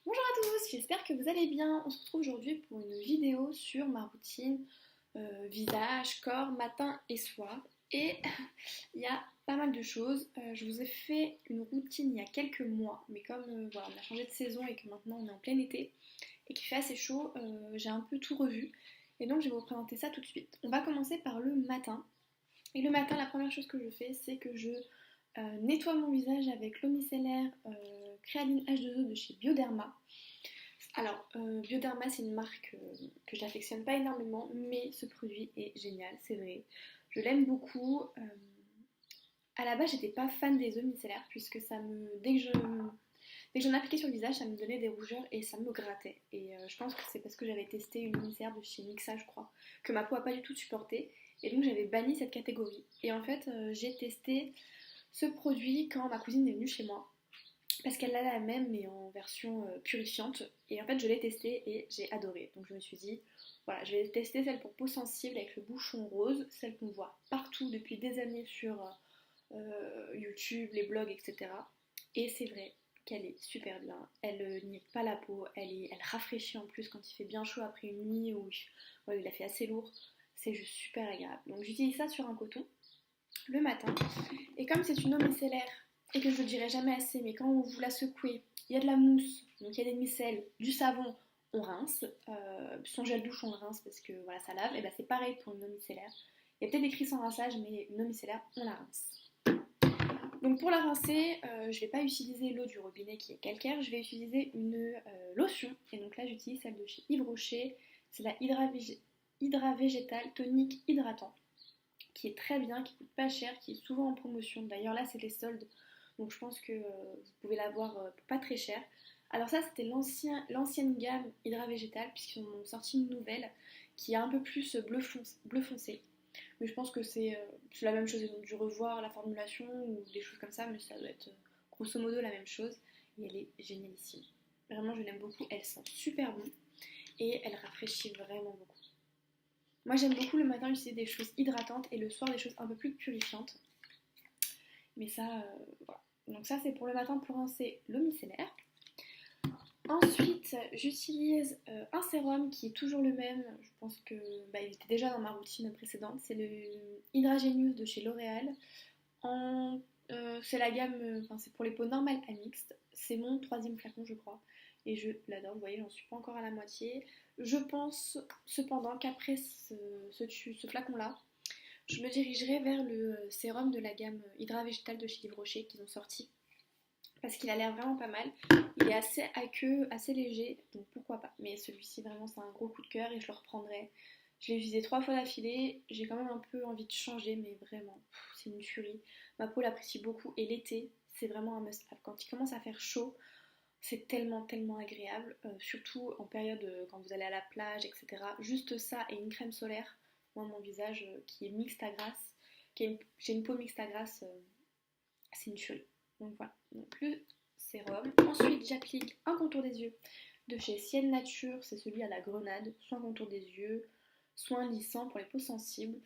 Bonjour à tous, j'espère que vous allez bien. On se retrouve aujourd'hui pour une vidéo sur ma routine visage, corps, matin et soir. Et il y a pas mal de choses. Je vous ai fait une routine il y a quelques mois, mais comme voilà, on a changé de saison et que maintenant on est en plein été et qu'il fait assez chaud, j'ai un peu tout revu. Et donc je vais vous présenter ça tout de suite. On va commencer par le matin. Et le matin, la première chose que je fais, c'est que je nettoie mon visage avec l'eau micellaire Créaline H2O de chez Bioderma. Alors, Bioderma, c'est une marque que j'affectionne pas énormément, mais ce produit est génial, c'est vrai. Je l'aime beaucoup. À la base, j'étais pas fan des œufs micellaires, puisque dès que j'en appliquais sur le visage, ça me donnait des rougeurs et ça me grattait. Et je pense que c'est parce que j'avais testé une eau micellaire de chez Mixa, je crois, que ma peau a pas du tout supporté. Et donc j'avais banni cette catégorie. Et en fait, j'ai testé ce produit quand ma cousine est venue chez moi parce qu'elle a la même mais en version purifiante. Et en fait, je l'ai testée et j'ai adoré. Donc je me suis dit, voilà, je vais tester celle pour peau sensible avec le bouchon rose, celle qu'on voit partout depuis des années sur YouTube, les blogs, etc. Et c'est vrai qu'elle est super bien. Elle n'y pas la peau, elle rafraîchit en plus quand il fait bien chaud après une nuit où ouais, il a fait assez lourd. C'est juste super agréable. Donc j'utilise ça sur un coton le matin. Et comme c'est une eau micellaire, et que je le dirai jamais assez, mais quand vous la secouez, il y a de la mousse, donc il y a des micelles, du savon, on rince. Son gel douche, on le rince parce que voilà, ça lave. Et ben c'est pareil pour une eau micellaire. Il y a peut-être écrit sans rinçage, mais une eau micellaire, on la rince. Donc pour la rincer, je ne vais pas utiliser l'eau du robinet qui est calcaire, je vais utiliser une lotion. Et donc là, j'utilise celle de chez Yves Rocher. C'est la Hydra Végétal Tonique Hydratant, qui est très bien, qui coûte pas cher, qui est souvent en promotion. D'ailleurs là c'est les soldes, donc je pense que vous pouvez l'avoir pour pas très cher. Alors ça c'était l'ancienne gamme Hydra Végétal, puisqu'ils ont sorti une nouvelle qui est un peu plus bleu foncé. Mais je pense que c'est la même chose, ils ont dû revoir la formulation ou des choses comme ça, mais ça doit être grosso modo la même chose. Et elle est génialissime. Vraiment je l'aime beaucoup, elle sent super bon et elle rafraîchit vraiment beaucoup. Moi j'aime beaucoup le matin utiliser des choses hydratantes et le soir des choses un peu plus purifiantes. Mais ça, voilà. Donc ça c'est pour le matin pour rincer l'eau micellaire. Ensuite j'utilise un sérum qui est toujours le même. Je pense que il était déjà dans ma routine précédente. C'est le Hydra Genius de chez L'Oréal. C'est la gamme, enfin c'est pour les peaux normales à mixte. C'est mon troisième flacon je crois. Et je l'adore, vous voyez j'en suis pas encore à la moitié. Je pense cependant qu'après ce flacon là, je me dirigerai vers le sérum de la gamme Hydra Végétal de chez Yves Rocher qu'ils ont sorti. Parce qu'il a l'air vraiment pas mal. Il est assez aqueux, assez léger, donc pourquoi pas. Mais celui-ci vraiment c'est un gros coup de cœur et je le reprendrai. Je l'ai utilisé 3 fois d'affilée, j'ai quand même un peu envie de changer, mais vraiment, c'est une tuerie. Ma peau l'apprécie beaucoup et l'été, c'est vraiment un must-have. Quand il commence à faire chaud, c'est tellement tellement agréable, surtout en période quand vous allez à la plage, etc. Juste ça et une crème solaire. Moi, mon visage qui est mixte à grasse, j'ai une peau mixte à grasse, c'est une tuerie. Donc voilà, donc le sérum. Ensuite, j'applique un contour des yeux de chez Sienne Nature, c'est celui à la grenade, soit un contour des yeux, soit un lissant pour les peaux sensibles,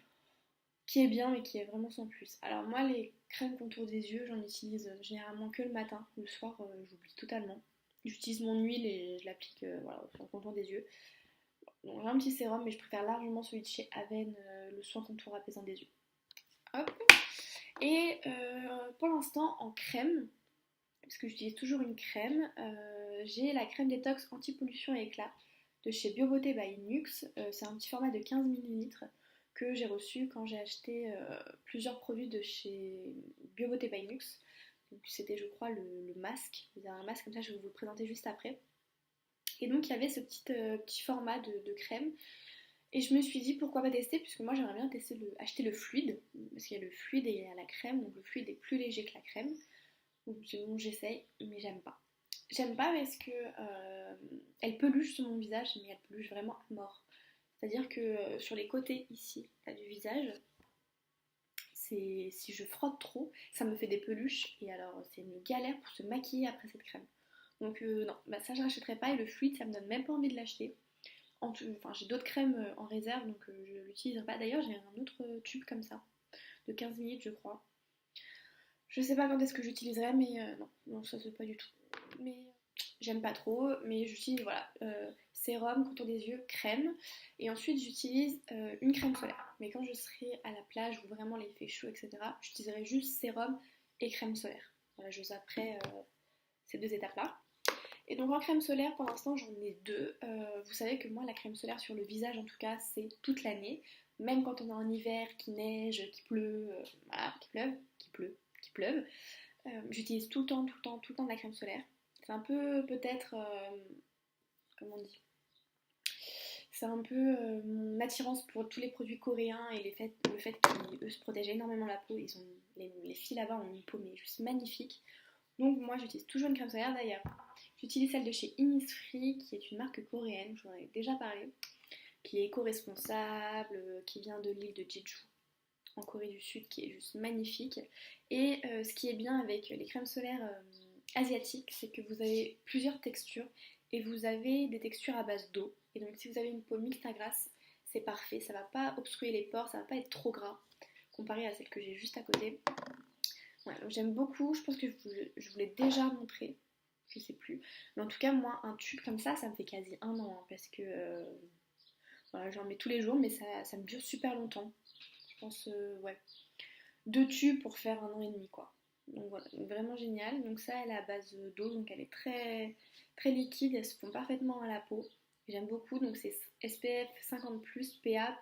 qui est bien mais qui est vraiment sans plus. Alors moi, les crèmes contour des yeux, j'en utilise généralement que le matin. Le soir, j'oublie totalement. J'utilise mon huile et je l'applique voilà, sur le contour des yeux. Donc j'ai un petit sérum, mais je préfère largement celui de chez Aven, le soin contour apaisant des yeux. Hop. Et pour l'instant, en crème, parce que j'utilise toujours une crème, j'ai la crème détox anti-pollution et éclat de chez Biobeauté by Nux. C'est un petit format de 15 millilitres que j'ai reçu quand j'ai acheté plusieurs produits de chez Biobeauté by Nux. Donc c'était je crois le masque. Vous avez un masque comme ça, je vais vous le présenter juste après. Et donc il y avait ce petit format de crème. Et je me suis dit pourquoi pas tester, puisque moi j'aimerais bien acheter le fluide, parce qu'il y a le fluide et il y a la crème, donc le fluide est plus léger que la crème. Donc j'essaye, mais j'aime pas. J'aime pas parce que elle peluche sur mon visage, mais elle peluche vraiment à mort. C'est-à-dire que sur les côtés ici là, du visage, si je frotte trop, ça me fait des peluches et alors c'est une galère pour se maquiller après cette crème. Donc non, bah, ça je rachèterai pas et le fluide ça me donne même pas envie de l'acheter. Enfin j'ai d'autres crèmes en réserve donc je l'utiliserai pas. D'ailleurs j'ai un autre tube comme ça de 15 minutes je crois. Je sais pas quand est-ce que j'utiliserai mais non, non ça c'est pas du tout. Mais j'aime pas trop, mais j'utilise voilà, sérum, contour des yeux, crème, et ensuite j'utilise une crème solaire. Mais quand je serai à la plage où vraiment il fait chaud, etc., j'utiliserai juste sérum et crème solaire. Voilà, je zapperai ces deux étapes-là. Et donc en crème solaire, pour l'instant j'en ai deux. Vous savez que moi la crème solaire sur le visage en tout cas c'est toute l'année. Même quand on est en hiver, qu'il neige, qu'il pleut, voilà, qu'il pleuve. J'utilise tout le temps, tout le temps, tout le temps de la crème solaire. C'est un peu peut-être, comment on dit, c'est un peu mon attirance pour tous les produits coréens et le fait qu'ils eux se protègent énormément la peau. Ils ont, les filles là-bas ont une peau mais juste magnifique. Donc moi j'utilise toujours une crème solaire d'ailleurs. J'utilise celle de chez Innisfree qui est une marque coréenne, je vous en ai déjà parlé, qui est éco-responsable, qui vient de l'île de Jeju en Corée du Sud, qui est juste magnifique. Et ce qui est bien avec les crèmes solaires asiatiques, c'est que vous avez plusieurs textures et vous avez des textures à base d'eau. Et donc si vous avez une peau mixte à grasse, c'est parfait, ça va pas obstruer les pores, ça va pas être trop gras comparé à celle que j'ai juste à côté. Ouais, donc j'aime beaucoup, je pense que je vous l'ai déjà montré, je sais plus. Mais en tout cas, moi, un tube comme ça me fait quasi un an, hein, parce que voilà, j'en mets tous les jours, mais ça me dure super longtemps. Je pense, ouais, deux tubes pour faire un an et demi, quoi. Donc voilà, donc vraiment génial. Donc ça, elle est à base d'eau, donc elle est très, très liquide, elles se font parfaitement à la peau. J'aime beaucoup, donc c'est SPF 50+, PA+++,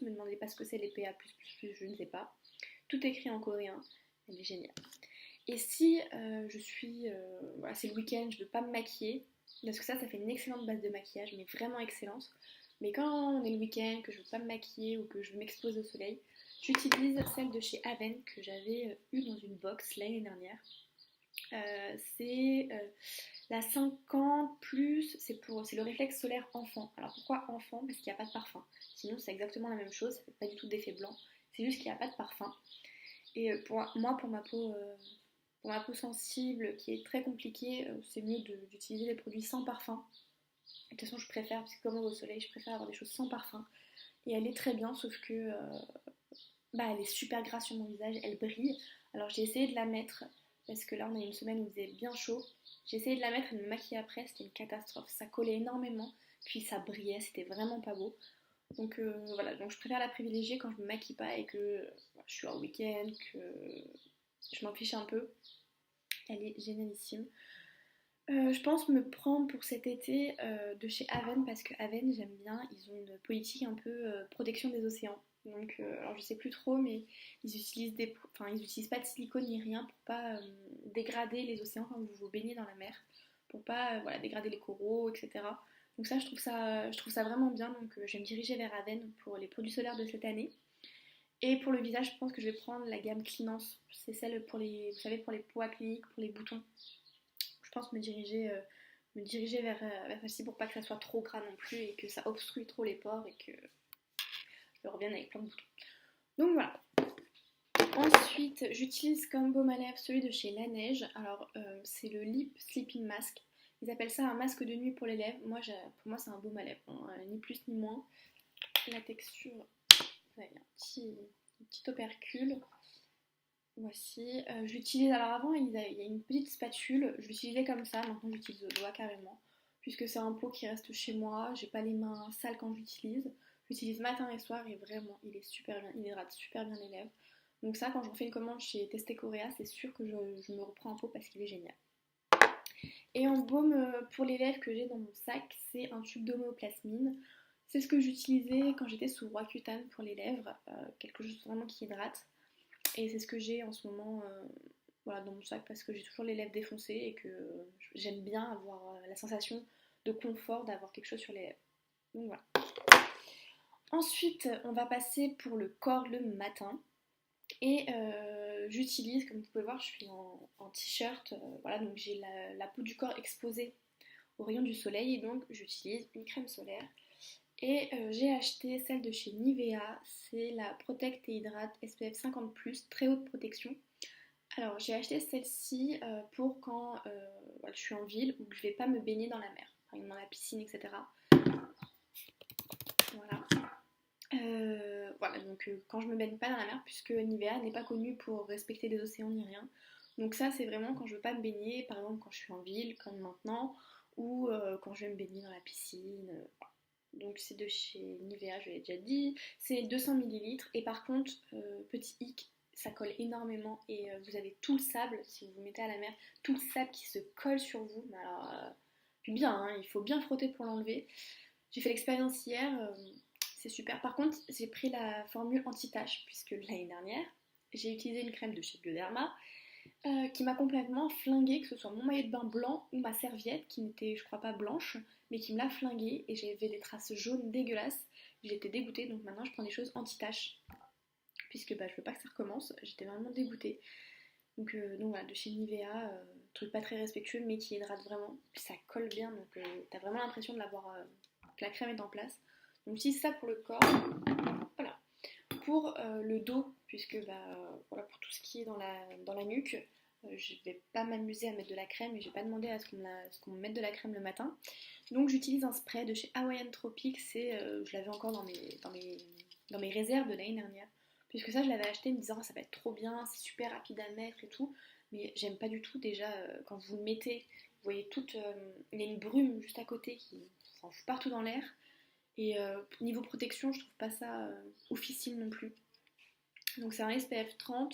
me demandez pas ce que c'est les PA+++, je ne sais pas. Tout écrit en coréen, elle est géniale. Et si je suis, voilà, c'est le week-end, je veux pas me maquiller, parce que ça fait une excellente base de maquillage, mais vraiment excellente. Mais quand on est le week-end, que je veux pas me maquiller ou que je veux m'exposer au soleil, j'utilise celle de chez Aven que j'avais eue dans une box l'année dernière. C'est la 50 plus, c'est le réflexe solaire enfant. Alors pourquoi enfant? Parce qu'il n'y a pas de parfum. Sinon c'est exactement la même chose, ça fait pas du tout d'effet blanc. C'est juste qu'il n'y a pas de parfum. Et pour moi, pour ma peau sensible qui est très compliquée, c'est mieux d'utiliser des produits sans parfum. De toute façon, je préfère, parce que comme au soleil, je préfère avoir des choses sans parfum. Et elle est très bien, sauf que bah, elle est super grasse sur mon visage, elle brille. Alors j'ai essayé de la mettre, parce que là on a une semaine où il faisait bien chaud. J'ai essayé de la mettre et de me maquiller après, c'était une catastrophe. Ça collait énormément, puis ça brillait, c'était vraiment pas beau. Donc voilà, donc je préfère la privilégier quand je me maquille pas et que je suis en week-end, que je m'en fiche un peu. Elle est génialissime. Je pense me prendre pour cet été de chez Aven parce que Aven j'aime bien, ils ont une politique un peu protection des océans. Donc alors je sais plus trop mais ils utilisent pas de silicone ni rien pour pas dégrader les océans quand vous vous baignez dans la mer, pour pas voilà, dégrader les coraux, etc. Donc ça je trouve ça vraiment bien, donc je vais me diriger vers Aven pour les produits solaires de cette année. Et pour le visage, je pense que je vais prendre la gamme Cleanance. C'est celle pour les, vous savez, pour les peaux acnéiques, pour les boutons. Je pense me diriger vers celle-ci pour pas que ça soit trop gras non plus et que ça obstrue trop les pores et que je revienne avec plein de boutons. Donc voilà. Ensuite, j'utilise comme baume à lèvres celui de chez Laneige. Alors, c'est le Lip Sleeping Mask. Ils appellent ça un masque de nuit pour les lèvres. Pour moi, c'est un baume à lèvres, hein, ni plus ni moins. La texture, il y a un petit opercule. Voici, je l'utilise, alors avant il y a une petite spatule, je l'utilisais comme ça, maintenant j'utilise le doigt carrément, puisque c'est un pot qui reste chez moi, j'ai pas les mains sales quand j'utilise, j'utilise matin et soir et vraiment il est super bien, il hydrate super bien les lèvres. Donc ça quand je refais une commande chez Testé Korea, c'est sûr que je me reprends un pot parce qu'il est génial. Et en baume pour les lèvres que j'ai dans mon sac, c'est un tube d'homéoplasmine. C'est ce que j'utilisais quand j'étais sous Roaccutane pour les lèvres, quelque chose vraiment qui hydrate. Et c'est ce que j'ai en ce moment voilà, dans mon sac parce que j'ai toujours les lèvres défoncées et que j'aime bien avoir la sensation de confort d'avoir quelque chose sur les lèvres. Donc voilà. Ensuite, on va passer pour le corps le matin. Et j'utilise, comme vous pouvez voir, je suis en t-shirt. Voilà, donc j'ai la peau du corps exposée aux rayons du soleil. Et donc j'utilise une crème solaire. Et j'ai acheté celle de chez Nivea, c'est la Protect et Hydrate SPF 50+, très haute protection. Alors j'ai acheté celle-ci pour quand voilà, je suis en ville ou que je vais pas me baigner dans la mer, par exemple dans la piscine, etc. Voilà. Voilà, donc quand je me baigne pas dans la mer, puisque Nivea n'est pas connue pour respecter les océans ni rien. Donc ça c'est vraiment quand je veux pas me baigner, par exemple quand je suis en ville, comme maintenant, ou quand je vais me baigner dans la piscine. Voilà. Donc c'est de chez Nivea, je l'ai déjà dit, c'est 200 millilitres et par contre, petit hic, ça colle énormément et vous avez tout le sable, si vous vous mettez à la mer, tout le sable qui se colle sur vous. Mais alors, puis bien, hein, il faut bien frotter pour l'enlever. J'ai fait l'expérience hier, c'est super. Par contre, j'ai pris la formule anti-tache, puisque l'année dernière, j'ai utilisé une crème de chez Bioderma qui m'a complètement flinguée, que ce soit mon maillot de bain blanc ou ma serviette, qui n'était, je crois pas, blanche, mais qui me l'a flinguée, et j'avais des traces jaunes dégueulasses. J'étais dégoûtée, donc maintenant je prends des choses anti-tache, puisque bah, je veux pas que ça recommence, j'étais vraiment dégoûtée. Donc voilà, de chez Nivea, truc pas très respectueux, mais qui hydrate vraiment, puis ça colle bien, donc t'as vraiment l'impression de l'avoir, que la crème est en place. Donc j'utilise ça pour le corps. Voilà. Pour le dos, puisque bah, voilà, pour tout ce qui est dans la nuque, je vais pas m'amuser à mettre de la crème et j'ai pas demandé à ce qu'on me mette de la crème le matin. Donc j'utilise un spray de chez Hawaiian Tropics, je l'avais encore dans mes réserves de l'année dernière. Puisque ça je l'avais acheté en me disant oh, ça va être trop bien, c'est super rapide à mettre et tout. Mais j'aime pas du tout déjà quand vous le mettez, vous voyez il y a une brume juste à côté qui s'en fout partout dans l'air. Et niveau protection, je trouve pas ça oufissime non plus. Donc c'est un SPF 30,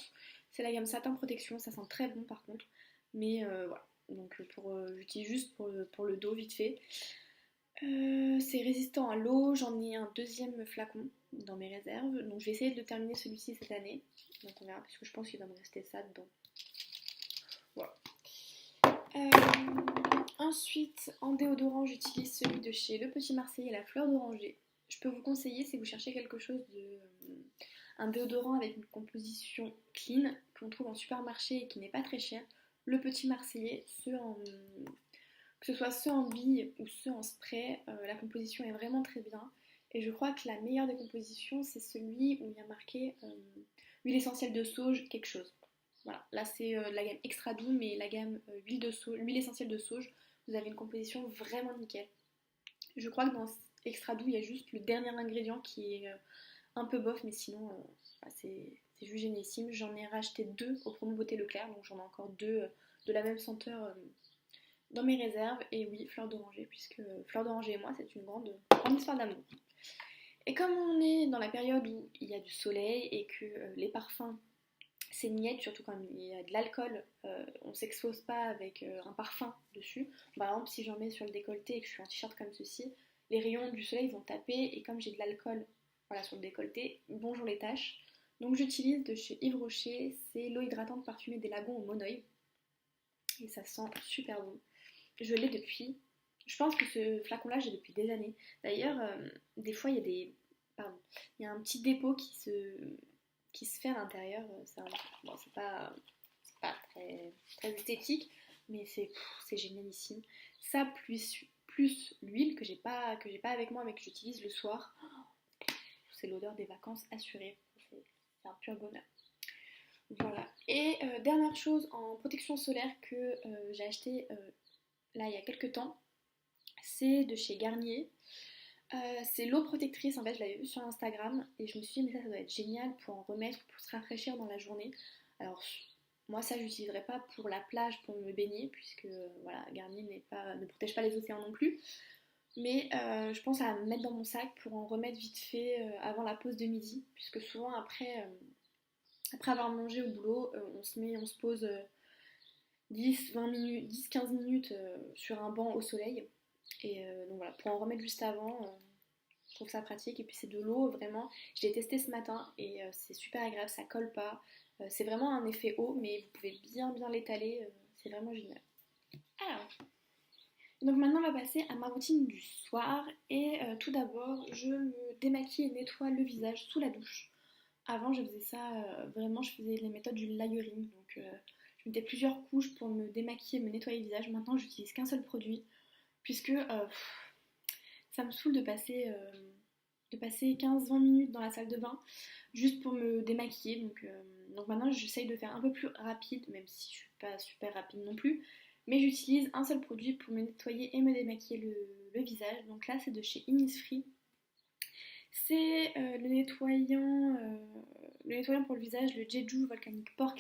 c'est la gamme Satin Protection, ça sent très bon par contre. Mais voilà, donc j'utilise juste pour le dos vite fait. C'est résistant à l'eau, j'en ai un deuxième flacon dans mes réserves. Donc je vais essayer de terminer celui-ci cette année. Donc on verra, puisque je pense qu'il va me rester ça dedans. Voilà. Ensuite, en déodorant, j'utilise celui de chez Le Petit Marseillais, la fleur d'oranger. Je peux vous conseiller si vous cherchez quelque chose un déodorant avec une composition clean qu'on trouve en supermarché et qui n'est pas très cher. Le Petit Marseillais, que ce soit ceux en bille ou ceux en spray, la composition est vraiment très bien. Et je crois que la meilleure des compositions, c'est celui où il y a marqué huile essentielle de sauge, quelque chose. Voilà, là c'est la gamme extra doux, mais la gamme huile essentielle de sauge, vous avez une composition vraiment nickel. Je crois que dans extra doux, il y a juste le dernier ingrédient qui est un peu bof, mais sinon c'est juste géniissime. J'en ai racheté deux au promo Beauté Leclerc, donc j'en ai encore deux de la même senteur dans mes réserves. Et oui, fleur d'oranger, puisque fleur d'oranger et moi, c'est une grande histoire d'amour. Et comme on est dans la période où il y a du soleil et que les parfums c'est niette, surtout quand il y a de l'alcool, on s'expose pas avec un parfum dessus. Par exemple, si j'en mets sur le décolleté et que je suis en t-shirt comme ceci, les rayons du soleil vont taper et comme j'ai de l'alcool voilà, sur le décolleté, bonjour les taches. Donc j'utilise de chez Yves Rocher, c'est l'eau hydratante parfumée des lagons au monoeil. Et ça sent super bon. Je l'ai depuis, je pense que ce flacon-là, j'ai depuis des années. D'ailleurs, des fois, il y a un petit dépôt qui se fait à l'intérieur. Bon, c'est pas très esthétique, mais c'est génialissime. Ça, plus l'huile que j'ai pas avec moi, mais que j'utilise le soir. C'est l'odeur des vacances assurée. C'est un pur bonheur. Voilà. Et dernière chose en protection solaire que j'ai acheté là il y a quelques temps, c'est de chez Garnier. C'est l'eau protectrice, en fait je l'avais vu sur Instagram et je me suis dit mais ça doit être génial pour en remettre, pour se rafraîchir dans la journée. Alors moi ça j'utiliserai pas pour la plage pour me baigner puisque voilà Garnier ne protège pas les océans non plus. Mais je pense à me mettre dans mon sac pour en remettre vite fait avant la pause de midi puisque souvent après avoir mangé au boulot on se pose 10-20 minutes, 10-15 minutes sur un banc au soleil. Et donc voilà, pour en remettre juste avant, je trouve ça pratique. Et puis c'est de l'eau, vraiment. Je l'ai testé ce matin et c'est super agréable, ça colle pas. C'est vraiment un effet eau, mais vous pouvez bien l'étaler, c'est vraiment génial. Alors, donc maintenant on va passer à ma routine du soir. Et tout d'abord, je me démaquille et nettoie le visage sous la douche. Avant, je faisais ça, vraiment, je faisais les méthodes du layering. Donc, je mettais plusieurs couches pour me démaquiller, me nettoyer le visage. Maintenant, j'utilise qu'un seul produit, puisque ça me saoule de passer 15-20 minutes dans la salle de bain juste pour me démaquiller. Donc maintenant, j'essaye de faire un peu plus rapide, même si je suis pas super rapide non plus. Mais j'utilise un seul produit pour me nettoyer et me démaquiller le visage. Donc là, c'est de chez Innisfree. C'est le nettoyant pour le visage, le Jeju Volcanic Pore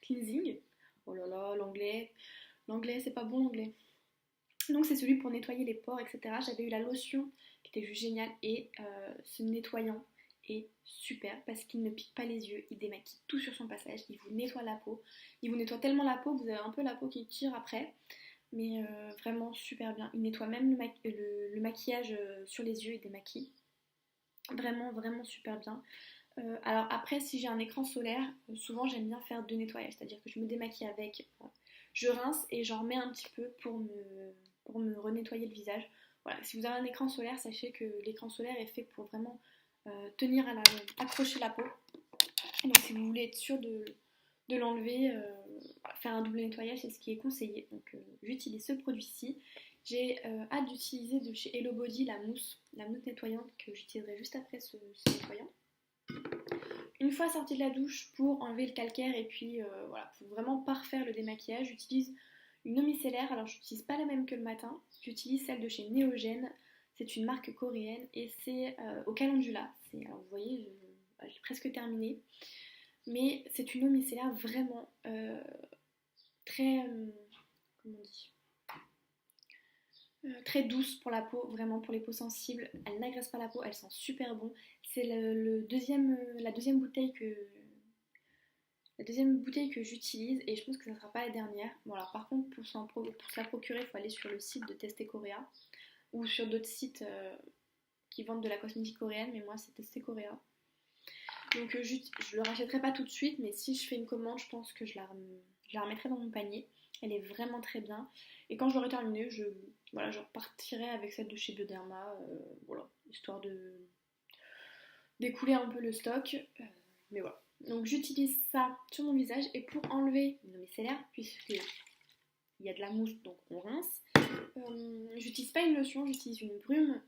Cleansing. Oh là là, l'anglais c'est pas bon l'anglais. Donc c'est celui pour nettoyer les pores, etc. J'avais eu la lotion qui était juste géniale et ce nettoyant est super parce qu'il ne pique pas les yeux, il démaquille tout sur son passage, il vous nettoie la peau. Il vous nettoie tellement la peau que vous avez un peu la peau qui tire après, mais vraiment super bien. Il nettoie même le maquillage sur les yeux, il démaquille. Vraiment, vraiment super bien. Alors après, si j'ai un écran solaire, souvent j'aime bien faire deux nettoyages, c'est-à-dire que je me démaquille avec, je rince et j'en remets un petit peu pour me renettoyer le visage. Voilà, si vous avez un écran solaire, sachez que l'écran solaire est fait pour vraiment tenir à accrocher la peau. Et donc si vous voulez être sûr de l'enlever, faire un double nettoyage, c'est ce qui est conseillé. Donc j'utilise ce produit-ci. J'ai hâte d'utiliser de chez Hello Body la mousse nettoyante que j'utiliserai juste après ce nettoyant. Une fois sortie de la douche, pour enlever le calcaire et puis voilà, pour vraiment parfaire le démaquillage, j'utilise une eau micellaire. Alors j'utilise pas la même que le matin, j'utilise celle de chez Neogen. C'est une marque coréenne et c'est au calendula. Alors vous voyez, j'ai presque terminé. Mais c'est une eau micellaire vraiment très, comment on dit, très douce pour la peau, vraiment pour les peaux sensibles. Elle n'agresse pas la peau, elle sent super bon. C'est la deuxième bouteille que j'utilise et je pense que ça ne sera pas la dernière. Bon alors par contre pour se la procurer, il faut aller sur le site de Testé Korea ou sur d'autres sites qui vendent de la cosmétique coréenne, mais moi c'est Testé Korea. Donc je le rachèterai pas tout de suite, mais si je fais une commande, je pense que je la remettrai dans mon panier. Elle est vraiment très bien. Et quand je l'aurai terminée, je repartirai avec celle de chez Bioderma, voilà, histoire d'écouler un peu le stock. Mais voilà. Donc j'utilise ça sur mon visage et pour enlever mon micellaire, puisque il y a de la mousse, donc on rince. J'utilise pas une lotion, j'utilise une brume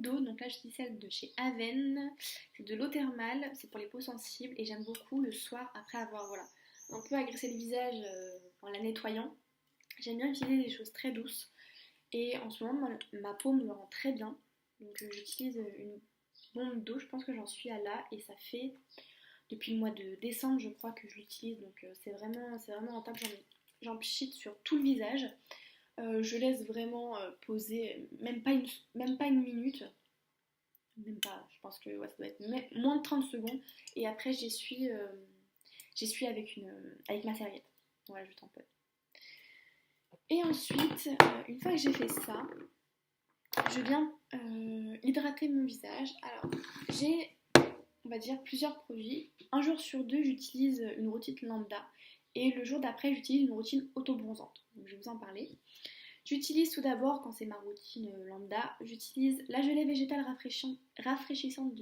d'eau. Donc là, j'utilise celle de chez Aven. C'est de l'eau thermale, c'est pour les peaux sensibles et j'aime beaucoup le soir après avoir un peu agressé le visage en la nettoyant. J'aime bien utiliser des choses très douces et en ce moment, ma peau me le rend très bien. Donc j'utilise une bombe d'eau, je pense que j'en suis à là et ça fait depuis le mois de décembre, je crois que je l'utilise. Donc c'est vraiment rentable. J'en pchite sur tout le visage. Je laisse vraiment poser même pas une minute, même pas, je pense que ouais, ça doit être moins de 30 secondes et après j'essuie avec ma serviette. Voilà, je tamponne. Et ensuite, une fois que j'ai fait ça, je viens hydrater mon visage. Alors, j'ai, on va dire, plusieurs produits. Un jour sur deux, j'utilise une routine lambda et le jour d'après, j'utilise une routine auto-bronzante. Donc, je vais vous en parler. J'utilise tout d'abord, quand c'est ma routine lambda, j'utilise la gelée végétale rafraîchissante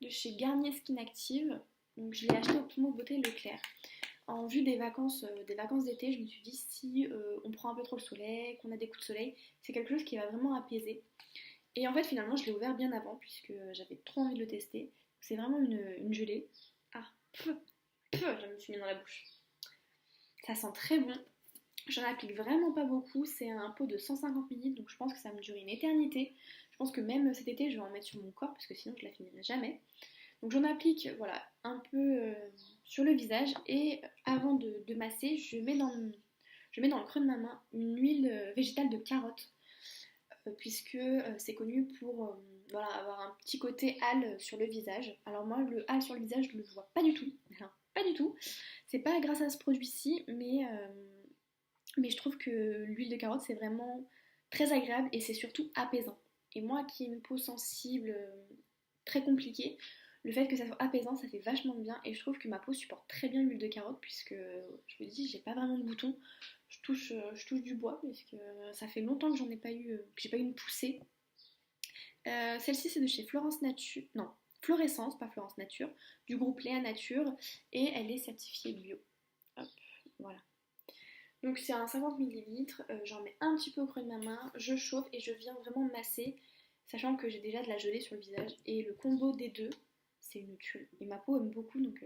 de chez Garnier Skin Active. Donc je l'ai acheté au Primo Beauté Leclerc. En vue des vacances d'été, je me suis dit si on prend un peu trop le soleil, qu'on a des coups de soleil, c'est quelque chose qui va vraiment apaiser. Et en fait finalement je l'ai ouvert bien avant puisque j'avais trop envie de le tester. C'est vraiment une gelée. Ah, je me suis mis dans la bouche. Ça sent très bon. J'en applique vraiment pas beaucoup, c'est un pot de 150 ml, donc je pense que ça va me durer une éternité. Je pense que même cet été, je vais en mettre sur mon corps, parce que sinon je la finirai jamais. Donc j'en applique voilà, un peu sur le visage, et avant de masser, je mets dans le creux de ma main une huile végétale de carotte, puisque c'est connu pour avoir un petit côté hâle sur le visage. Alors moi, le hâle sur le visage, je le vois pas du tout. Enfin, pas du tout. C'est pas grâce à ce produit-ci, mais je trouve que l'huile de carotte c'est vraiment très agréable et c'est surtout apaisant. Et moi qui ai une peau sensible très compliquée, le fait que ça soit apaisant ça fait vachement de bien et je trouve que ma peau supporte très bien l'huile de carotte puisque je me dis j'ai pas vraiment de boutons, je touche du bois puisque ça fait longtemps que j'en ai pas eu, que j'ai pas eu une poussée. Celle-ci c'est de chez Florence Nature, non, Florescence, pas Florence Nature, du groupe Léa Nature et elle est certifiée bio. Hop, voilà. Donc c'est un 50 ml, j'en mets un petit peu au creux de ma main, je chauffe et je viens vraiment masser, sachant que j'ai déjà de la gelée sur le visage. Et le combo des deux, c'est une tuile. Et ma peau aime beaucoup, donc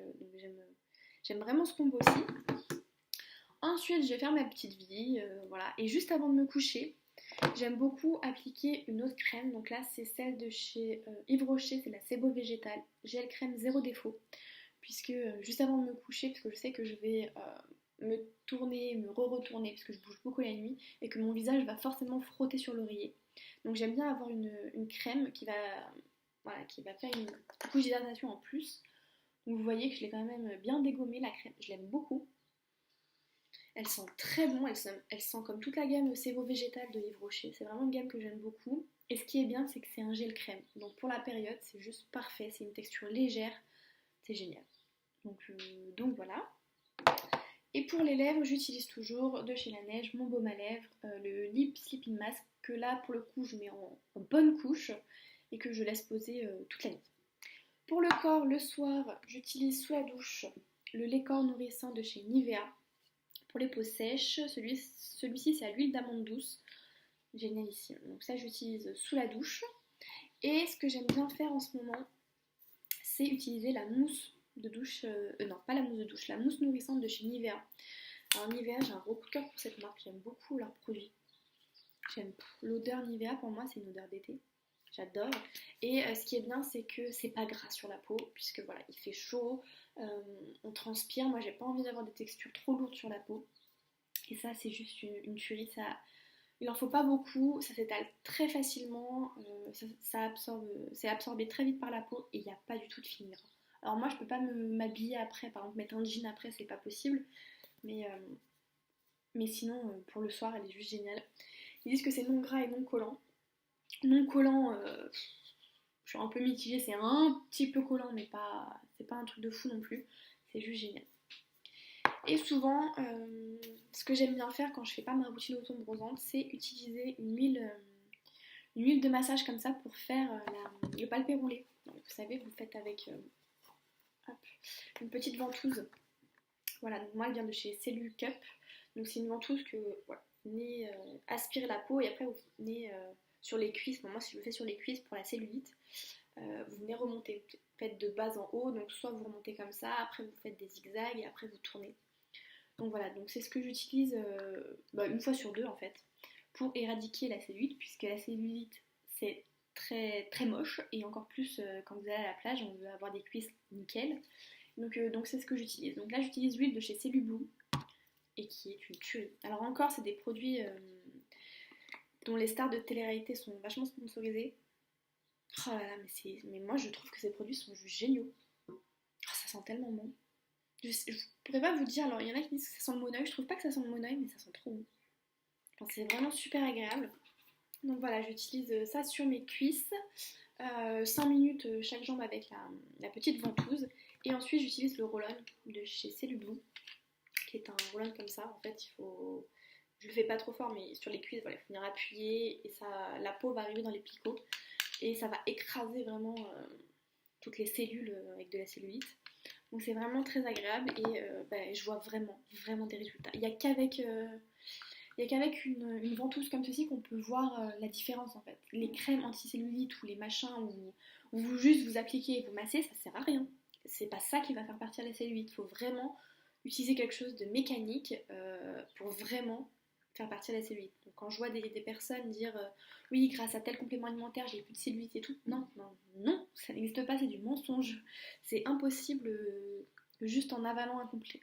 j'aime vraiment ce combo aussi. Ensuite, je vais faire ma petite vie, voilà. Et juste avant de me coucher, j'aime beaucoup appliquer une autre crème. Donc là, c'est celle de chez Yves Rocher, c'est la Sebo Végétale, gel crème zéro défaut. puisque juste avant de me coucher, parce que je sais que je vais me tourner, me re-retourner, parce que je bouge beaucoup la nuit, et que mon visage va forcément frotter sur l'oreiller. Donc j'aime bien avoir une crème qui va, voilà, qui va faire une couche d'hydratation en plus. Donc vous voyez que je l'ai quand même bien dégommée la crème, je l'aime beaucoup. Elle sent très bon, elle sent comme toute la gamme Sévo végétal de Yves Rocher. C'est vraiment une gamme que j'aime beaucoup. Et ce qui est bien, c'est que c'est un gel crème. Donc pour la période, c'est juste parfait. C'est une texture légère. C'est génial. Donc voilà. Et pour les lèvres, j'utilise toujours de chez Laneige mon baume à lèvres, le Lip Sleeping Mask, que là pour le coup je mets en bonne couche et que je laisse poser toute la nuit. Pour le corps, le soir, j'utilise sous la douche le lait corps nourrissant de chez Nivea. Pour les peaux sèches, celui-ci c'est à l'huile d'amande douce, génialissime. Donc ça j'utilise sous la douche. Et ce que j'aime bien faire en ce moment, c'est utiliser la mousse de douche, non pas la mousse de douche, la mousse nourrissante de chez Nivea. Alors Nivea, j'ai un gros coup de cœur pour cette marque, j'aime beaucoup leurs produits. J'aime l'odeur Nivea, pour moi c'est une odeur d'été. J'adore. Et ce qui est bien, c'est que c'est pas gras sur la peau, puisque voilà, il fait chaud, on transpire. Moi, j'ai pas envie d'avoir des textures trop lourdes sur la peau. Et ça, c'est juste une tuerie. Ça, il en faut pas beaucoup, ça s'étale très facilement, c'est absorbé très vite par la peau et il n'y a pas du tout de fini gras. Alors moi, je peux pas m'habiller après, par exemple mettre un jean après, c'est pas possible. Mais, mais sinon, pour le soir, elle est juste géniale. Ils disent que c'est non gras et non collant. Non collant, je suis un peu mitigée, c'est un petit peu collant, mais c'est pas un truc de fou non plus. C'est juste génial. Et souvent, ce que j'aime bien faire quand je fais pas ma routine auto-bronzante, c'est utiliser une huile de massage comme ça pour faire le palpé roulé. Donc, vous savez, vous faites avec hop, une petite ventouse. Voilà, donc moi elle vient de chez Cellu Cup. Donc c'est une ventouse que voilà, vous venez aspirer la peau et après vous venez sur les cuisses. Bon, moi si je le fais sur les cuisses pour la cellulite, vous venez remonter. Vous faites de bas en haut, donc soit vous remontez comme ça, après vous faites des zigzags et après vous tournez. Donc voilà, donc c'est ce que j'utilise une fois sur deux en fait, pour éradiquer la cellulite, puisque la cellulite c'est très très moche, et encore plus quand vous allez à la plage, on veut avoir des cuisses nickel. Donc c'est ce que j'utilise. Donc là j'utilise l'huile de chez Cellublue, et qui est une tuerie. Alors encore c'est des produits dont les stars de télé-réalité sont vachement sponsorisées. Oh là là, mais moi je trouve que ces produits sont juste géniaux. Oh, ça sent tellement bon. Je pourrais pas vous dire, alors il y en a qui disent que ça sent le monoeil, je trouve pas que ça sent le monoeil, mais ça sent trop bon. Enfin, c'est vraiment super agréable. Donc voilà, j'utilise ça sur mes cuisses, 5 minutes chaque jambe avec la petite ventouse. Et ensuite j'utilise le roll-on de chez Cellublue, qui est un roll-on comme ça. En fait, je le fais pas trop fort, mais sur les cuisses, voilà, il faut venir appuyer et la peau va arriver dans les picots. Et ça va écraser vraiment toutes les cellules avec de la cellulite. Donc c'est vraiment très agréable et je vois vraiment, vraiment des résultats. Il n'y a qu'avec une ventouse comme ceci qu'on peut voir la différence en fait. Les crèmes anti-cellulite ou les machins où vous juste vous appliquez et vous massez, ça sert à rien. C'est pas ça qui va faire partir la cellulite. Il faut vraiment utiliser quelque chose de mécanique pour vraiment faire partir la cellulite. Donc quand je vois des personnes dire oui, grâce à tel complément alimentaire, j'ai plus de cellulite et tout, non, non, non, ça n'existe pas, c'est du mensonge. C'est impossible juste en avalant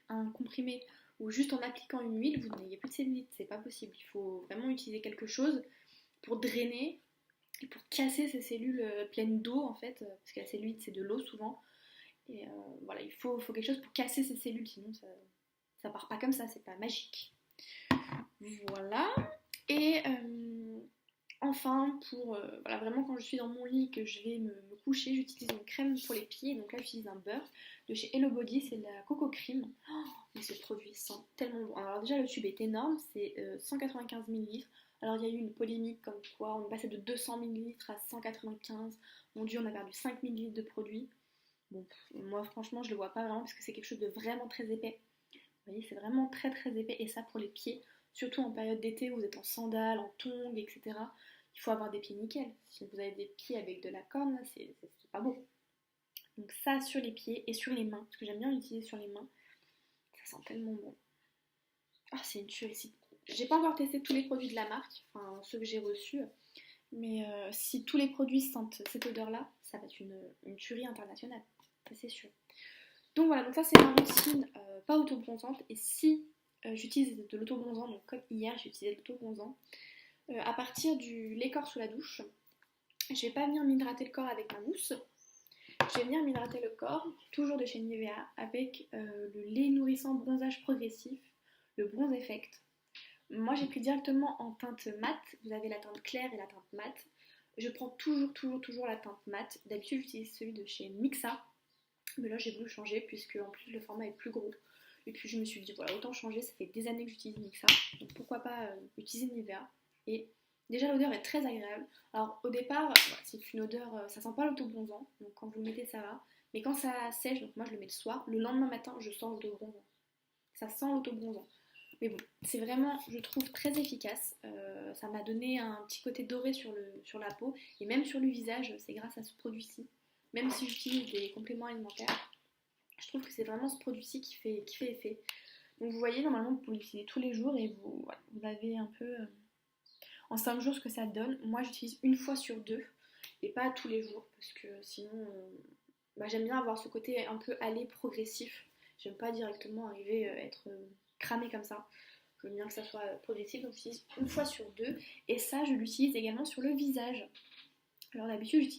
un comprimé ou juste en appliquant une huile, vous n'ayez plus de cellulite, c'est pas possible. Il faut vraiment utiliser quelque chose pour drainer et pour casser ces cellules pleines d'eau en fait, parce que la cellulite c'est de l'eau souvent. Et voilà, il faut quelque chose pour casser ces cellules, sinon ça part pas comme ça, c'est pas magique. Voilà. Et enfin, voilà, vraiment quand je suis dans mon lit que je vais me coucher, j'utilise une crème pour les pieds. Donc là, j'utilise un beurre de chez Hello Body, c'est de la Coco Cream. Oh, mais ce produit sent tellement bon. Alors déjà, le tube est énorme, c'est 195 ml. Alors il y a eu une polémique comme quoi on est passé de 200 ml à 195. Mon dieu, on a perdu 5 ml de produit. Bon, moi franchement, je le vois pas vraiment parce que c'est quelque chose de vraiment très épais. Vous voyez, c'est vraiment très très épais. Et ça pour les pieds, surtout en période d'été où vous êtes en sandales, en tongs, etc. Il faut avoir des pieds nickel. Si vous avez des pieds avec de la corne, c'est pas beau. Donc ça sur les pieds et sur les mains, parce que j'aime bien l'utiliser sur les mains. Ça sent tellement bon. Ah, c'est une tuerie. J'ai pas encore testé tous les produits de la marque, enfin ceux que j'ai reçus, mais si tous les produits sentent cette odeur-là, ça va être une tuerie internationale, ça c'est sûr. Donc voilà, donc ça c'est ma routine pas auto-bronzante. Et si j'utilise de l'auto-bronzant, donc comme hier j'ai utilisé de l'auto-bronzant, à partir du lait corps sous la douche, je vais pas venir m'hydrater le corps avec ma mousse. Je vais venir m'hydrater le corps, toujours de chez Nivea, avec le lait nourrissant bronzage progressif, le Bronze Effect. Moi j'ai pris directement en teinte mat, vous avez la teinte claire et la teinte mat. Je prends toujours la teinte mat. D'habitude j'utilise celui de chez Mixa, mais là j'ai voulu changer puisque en plus le format est plus gros. Et puis je me suis dit voilà, autant changer, ça fait des années que j'utilise Mixa, donc pourquoi pas utiliser Nivea. Et déjà l'odeur est très agréable. Alors au départ, c'est une odeur, ça sent pas l'auto-bronzant, donc quand vous le mettez ça va. Mais quand ça sèche, donc moi je le mets le soir, le lendemain matin je sens l'auto-bronzant. Ça sent l'auto-bronzant. Mais bon, c'est vraiment, je trouve, très efficace. Ça m'a donné un petit côté doré sur la peau et même sur le visage, c'est grâce à ce produit-ci. Même si j'utilise des compléments alimentaires, je trouve que c'est vraiment ce produit-ci qui fait effet. Donc vous voyez, normalement, vous pouvez l'utiliser tous les jours et vous avez un peu en 5 jours ce que ça donne. Moi, j'utilise une fois sur deux et pas tous les jours parce que sinon, j'aime bien avoir ce côté un peu aller progressif. J'aime pas directement arriver à être cramée comme ça. Je veux bien que ça soit progressif, donc j'utilise une fois sur deux. Et ça, je l'utilise également sur le visage. Alors d'habitude,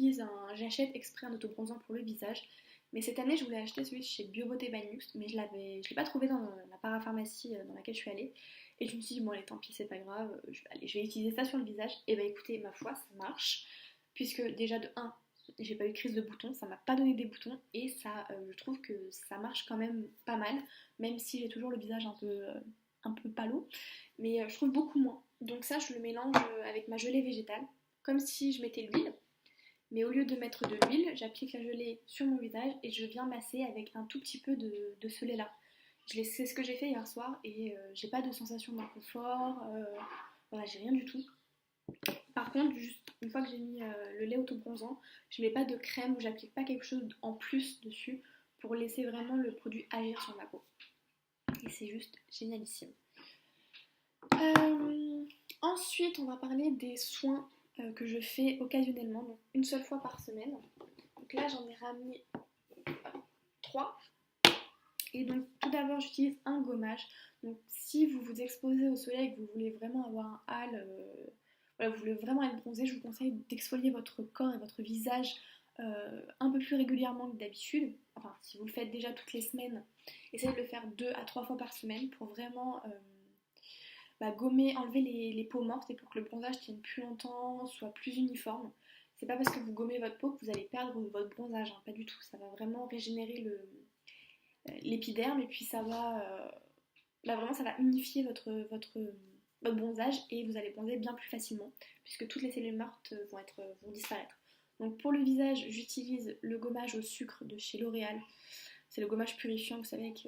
j'achète exprès un autobronzant pour le visage. Mais cette année, je voulais acheter celui de chez BioBeauty by Nuxe, mais je l'ai pas trouvé dans la parapharmacie dans laquelle je suis allée. Et je me suis dit, bon allez, tant pis, c'est pas grave, je vais utiliser ça sur le visage. Et bah écoutez, ma foi, ça marche. Puisque déjà de 1, j'ai pas eu de crise de boutons, ça m'a pas donné des boutons. Et ça, je trouve que ça marche quand même pas mal. Même si j'ai toujours le visage un peu palo. Mais je trouve beaucoup moins. Donc ça, je le mélange avec ma gelée végétale. Comme si je mettais l'huile. Mais au lieu de mettre de l'huile, j'applique la gelée sur mon visage et je viens masser avec un tout petit peu de ce lait là. C'est ce que j'ai fait hier soir et j'ai pas de sensation d'inconfort, voilà, j'ai rien du tout. Par contre, juste une fois que j'ai mis le lait autobronzant, je mets pas de crème ou j'applique pas quelque chose en plus dessus pour laisser vraiment le produit agir sur ma peau. Et c'est juste génialissime. Ensuite, on va parler des soins que je fais occasionnellement, donc une seule fois par semaine. Donc là, j'en ai ramené 3. Et donc, tout d'abord, j'utilise un gommage. Donc, si vous vous exposez au soleil et que vous voulez vraiment avoir un hâle, voilà, vous voulez vraiment être bronzé, je vous conseille d'exfolier votre corps et votre visage un peu plus régulièrement que d'habitude. Enfin, si vous le faites déjà toutes les semaines, essayez de le faire 2 à 3 fois par semaine pour vraiment gommer, enlever les peaux mortes et pour que le bronzage tienne plus longtemps, soit plus uniforme. C'est pas parce que vous gommez votre peau que vous allez perdre votre bronzage, hein, pas du tout. Ça va vraiment régénérer l'épiderme et puis vraiment ça va unifier votre bronzage et vous allez bronzer bien plus facilement puisque toutes les cellules mortes vont disparaître. Donc pour le visage, j'utilise le gommage au sucre de chez L'Oréal. C'est le gommage purifiant, vous savez, avec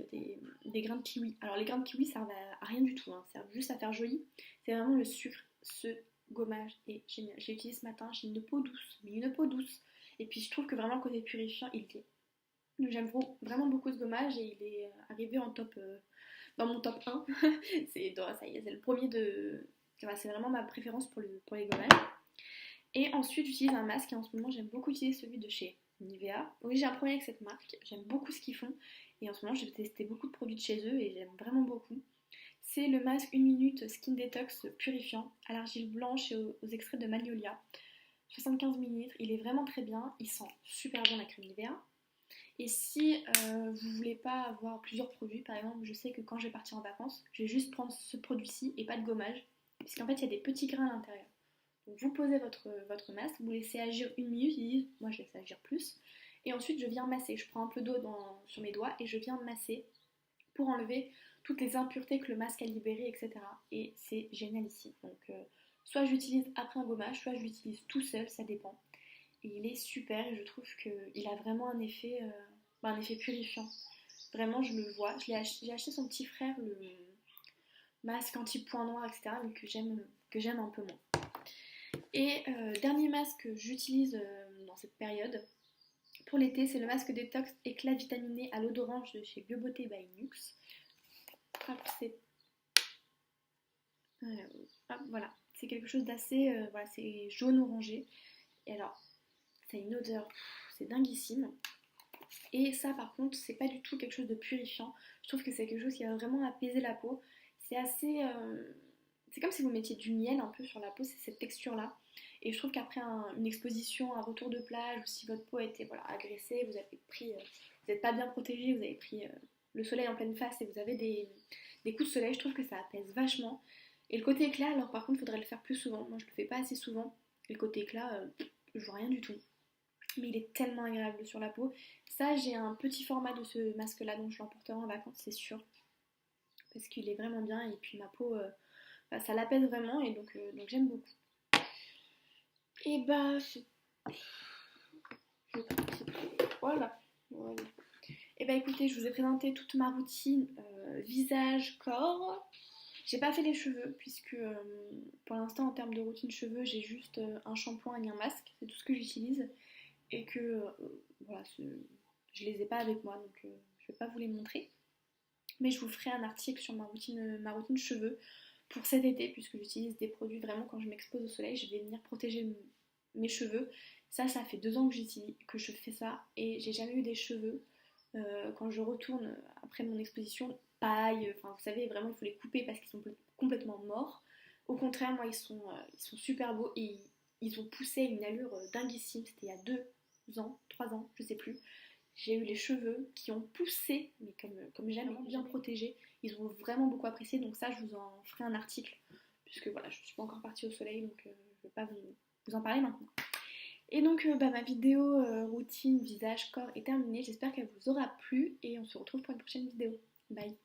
des grains de kiwi. Alors les grains de kiwi servent à rien du tout, hein, servent juste à faire joli. C'est vraiment le sucre, ce gommage est génial. Je l'ai utilisé ce matin, j'ai une peau douce, mais une peau douce. Et puis je trouve que vraiment côté purifiant, il est. J'aime vraiment beaucoup ce gommage et il est arrivé en top, dans mon top 1. Ça y est, c'est le premier de. Enfin, c'est vraiment ma préférence pour les gommages. Et ensuite, j'utilise un masque et en ce moment, j'aime beaucoup utiliser celui de chez Nivea. Oui, j'ai un problème avec cette marque, j'aime beaucoup ce qu'ils font. Et en ce moment, j'ai testé beaucoup de produits de chez eux et j'aime vraiment beaucoup. C'est le masque 1 minute Skin Detox purifiant à l'argile blanche et aux extraits de Magnolia. 75 ml, il est vraiment très bien, il sent super bon la crème Nivea. Et si vous voulez pas avoir plusieurs produits, par exemple, je sais que quand je vais partir en vacances, je vais juste prendre ce produit-ci et pas de gommage, puisqu'en fait il y a des petits grains à l'intérieur. Donc vous posez votre masque, vous laissez agir 1 minute, moi je laisse agir plus, et ensuite je viens masser. Je prends un peu d'eau sur mes doigts et je viens masser pour enlever toutes les impuretés que le masque a libérées, etc. Et c'est génial ici. Donc soit j'utilise après un gommage, soit je l'utilise tout seul, ça dépend. Et il est super et je trouve qu'il a vraiment un effet purifiant. Vraiment, je le vois. J'ai acheté son petit frère, le masque anti-point noir, etc. mais que j'aime un peu moins. Et dernier masque que j'utilise dans cette période, pour l'été, c'est le masque détox éclat vitaminé à l'eau d'orange de chez BioBeauty by Nuxe. Voilà, c'est quelque chose d'assez, c'est jaune orangé. Et alors, ça a une odeur, c'est dinguissime. Et ça par contre c'est pas du tout quelque chose de purifiant, je trouve que c'est quelque chose qui va vraiment apaiser la peau. C'est assez... c'est comme si vous mettiez du miel un peu sur la peau, c'est cette texture là. Et je trouve qu'après une exposition, un retour de plage, ou si votre peau a été voilà, agressée, vous avez pris... vous n'êtes pas bien protégé, vous avez pris le soleil en pleine face et vous avez des coups de soleil, je trouve que ça apaise vachement. Et le côté éclat, alors par contre, il faudrait le faire plus souvent. Moi je le fais pas assez souvent. Et le côté éclat, je vois rien du tout. Mais il est tellement agréable sur la peau. Ça, j'ai un petit format de ce masque là, donc je l'emporterai en vacances, c'est sûr. Parce qu'il est vraiment bien et puis ma peau, bah, ça l'apaise vraiment et donc j'aime beaucoup. Et bah, voilà. Voilà. Et bah écoutez, je vous ai présenté toute ma routine visage, corps. J'ai pas fait les cheveux puisque pour l'instant en termes de routine cheveux, j'ai juste un shampoing et un masque, c'est tout ce que j'utilise. Et que voilà, je les ai pas avec moi donc je vais pas vous les montrer. Mais je vous ferai un article sur ma routine cheveux pour cet été, puisque j'utilise des produits vraiment quand je m'expose au soleil, je vais venir protéger mes cheveux. Ça fait 2 ans que je fais ça et j'ai jamais eu des cheveux quand je retourne après mon exposition paille, enfin vous savez vraiment il faut les couper parce qu'ils sont complètement morts. Au contraire moi ils sont super beaux et ils ont poussé à une allure dinguissime, c'était il y a 2 ans, 3 ans, je sais plus. J'ai eu les cheveux qui ont poussé, mais comme jamais, bien protégés. Ils ont vraiment beaucoup apprécié, donc ça, je vous en ferai un article, puisque voilà, je ne suis pas encore partie au soleil, donc je ne vais pas vous en parler maintenant. Et donc, bah, ma vidéo routine, visage, corps est terminée. J'espère qu'elle vous aura plu, et on se retrouve pour une prochaine vidéo. Bye!